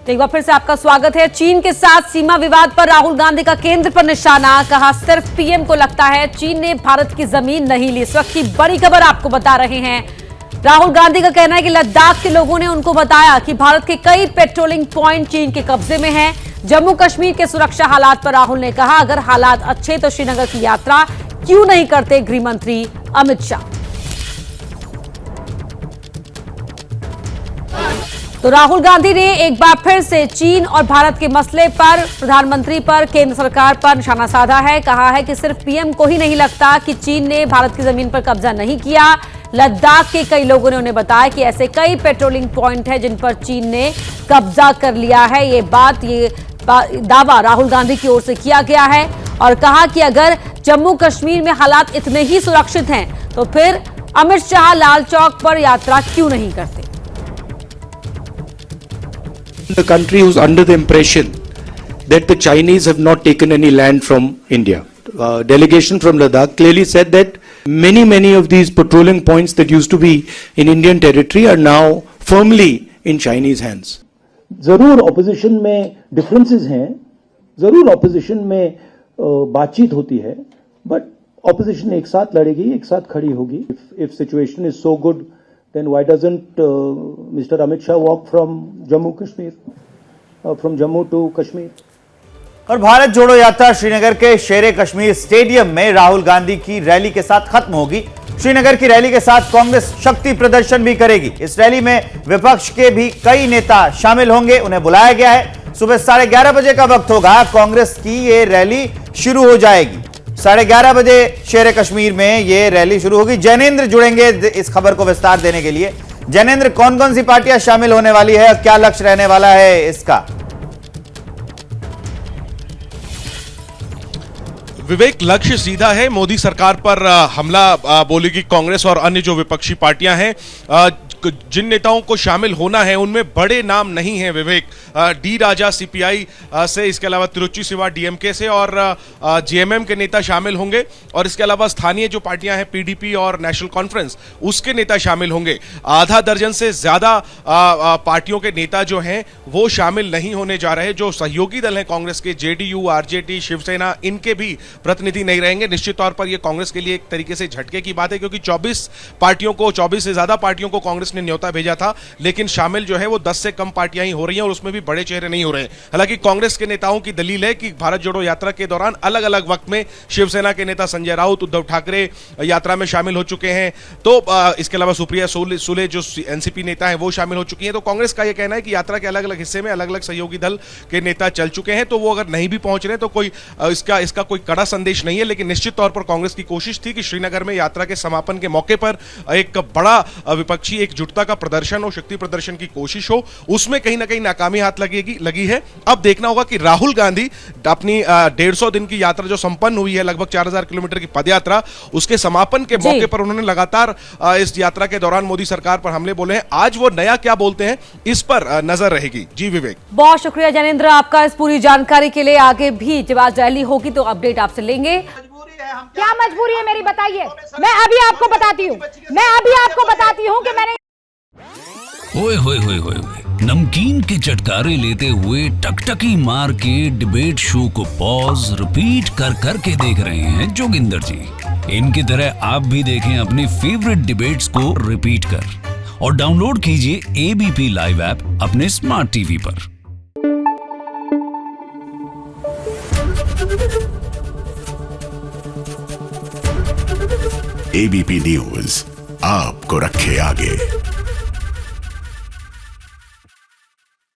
तो एक बार फिर से आपका स्वागत है। चीन के साथ सीमा विवाद पर राहुल गांधी का केंद्र पर निशाना, कहा सिर्फ पीएम को लगता है चीन ने भारत की जमीन नहीं ली। इस वक्त की बड़ी खबर आपको बता रहे हैं। राहुल गांधी का कहना है कि लद्दाख के लोगों ने उनको बताया कि भारत के कई पेट्रोलिंग पॉइंट चीन के कब्जे में हैं। जम्मू कश्मीर के सुरक्षा हालात पर राहुल ने कहा, अगर हालात अच्छे तो श्रीनगर की यात्रा क्यों नहीं करते गृह मंत्री अमित शाह। तो राहुल गांधी ने एक बार फिर से चीन और भारत के मसले पर प्रधानमंत्री पर, केंद्र सरकार पर निशाना साधा है। कहा है कि सिर्फ पीएम को ही नहीं लगता कि चीन ने भारत की जमीन पर कब्जा नहीं किया। लद्दाख के कई लोगों ने उन्हें बताया कि ऐसे कई पेट्रोलिंग पॉइंट हैं जिन पर चीन ने कब्जा कर लिया है। ये दावा राहुल गांधी की ओर से किया गया है और कहा कि अगर जम्मू कश्मीर में हालात इतने ही सुरक्षित हैं तो फिर अमित शाह लाल चौक पर यात्रा क्यों नहीं करते। The country who's under the impression that the Chinese have not taken any land from India. Delegation from Ladakh clearly said that many of these patrolling points that used to be in Indian territory are now firmly in Chinese hands. जरूर opposition में differences हैं, जरूर opposition में बातचीत होती है, but opposition एक साथ लड़ेगी, एक साथ खड़ी होगी। If situation is so good then why doesn't Mr. Amit Shah walk from Jammu Kashmir, from Jammu to Kashmir? और भारत जोड़ो यात्रा श्रीनगर के शेरे कश्मीर स्टेडियम में राहुल गांधी की रैली के साथ खत्म होगी। श्रीनगर की रैली के साथ कांग्रेस शक्ति प्रदर्शन भी करेगी। इस रैली में विपक्ष के भी कई नेता शामिल होंगे, उन्हें बुलाया गया है। सुबह 11:30 बजे का वक्त होगा, कांग्रेस की ये रैली शुरू हो जाएगी। 11:30 बजे शेर कश्मीर में ये रैली शुरू होगी। जैनेंद्र जुड़ेंगे इस खबर को विस्तार देने के लिए। जैनेंद्र, कौन कौन सी पार्टियां शामिल होने वाली है और क्या लक्ष्य रहने वाला है इसका? विवेक, लक्ष्य सीधा है, मोदी सरकार पर हमला बोलेगी कांग्रेस और अन्य जो विपक्षी पार्टियां हैं। जिन नेताओं को शामिल होना है उनमें बड़े नाम नहीं हैं विवेक। डी राजा सीपीआई से, इसके अलावा तिरुचि सिवा डीएमके से और जेएमएम के नेता शामिल होंगे और इसके अलावा स्थानीय जो पार्टियां हैं पीडीपी और नेशनल कॉन्फ्रेंस, उसके नेता शामिल होंगे। आधा दर्जन से ज्यादा पार्टियों के नेता जो हैं वो शामिल नहीं होने जा रहे। जो सहयोगी दल हैं कांग्रेस के, जेडीयू, आरजेडी, शिवसेना, इनके भी प्रतिनिधि नहीं रहेंगे। निश्चित तौर पर यह कांग्रेस के लिए एक तरीके से झटके की बात है, क्योंकि 24 से ज्यादा पार्टियों को कांग्रेस ने न्योता भेजा था, लेकिन शामिल जो है वो 10 से कम पार्टियां ही हो रही हैं और उसमें भी बड़े चेहरे नहीं हो रहे हैं। हालांकि कांग्रेस के नेताओं की दलील है कि भारत जोड़ो यात्रा के दौरान अलग अलग वक्त में शिवसेना के नेता संजय राउत, उद्धव ठाकरे यात्रा में शामिल हो चुके हैं। तो इसके अलावा सुप्रिया सुले जो एनसीपी नेता हैं वो शामिल हो चुकी हैं। तो कांग्रेस का यह कहना है कि यात्रा के अलग अलग हिस्से में अलग अलग सहयोगी दल के नेता चल चुके हैं, तो वो अगर नहीं भी पहुंच रहे तो कोई इसका कोई कड़ा संदेश नहीं है। लेकिन निश्चित तौर पर कांग्रेस की कोशिश थी कि श्रीनगर में यात्रा के समापन के मौके पर एक बड़ा विपक्षी एकजुटता का प्रदर्शन हो, शक्ति प्रदर्शन की कोशिश हो, उसमें कहीं ना कहीं नाकामी हाथ लगी है। अब देखना होगा कि राहुल गांधी अपनी 150 दिन की यात्रा जो संपन्न हुई है, लगभग 4000 किलोमीटर की पदयात्रा, उसके समापन के मौके पर उन्होंने लगातार इस यात्रा के दौरान मोदी सरकार पर हमले बोले हैं। आज वो नया क्या बोलते हैं इस पर नजर रहेगी। जी विवेक, बहुत शुक्रिया जैनेंद्र आपका इस पूरी जानकारी के लिए। आगे भी जब आज रैली होगी तो अपडेट आपसे लेंगे। क्या मजबूरी है मेरी, बताइए। मैं अभी आपको बताती हूँ कि मैंने ओए होए होए होए, नमकीन के चटकारे लेते हुए टकटकी मार के डिबेट शो को पॉज रिपीट कर करके देख रहे हैं जोगिंदर जी। इनकी तरह आप भी देखें अपनी फेवरेट डिबेट्स को रिपीट कर और डाउनलोड कीजिए एबीपी लाइव ऐप अपने स्मार्ट टीवी पर। एबीपी न्यूज आपको रखे आगे।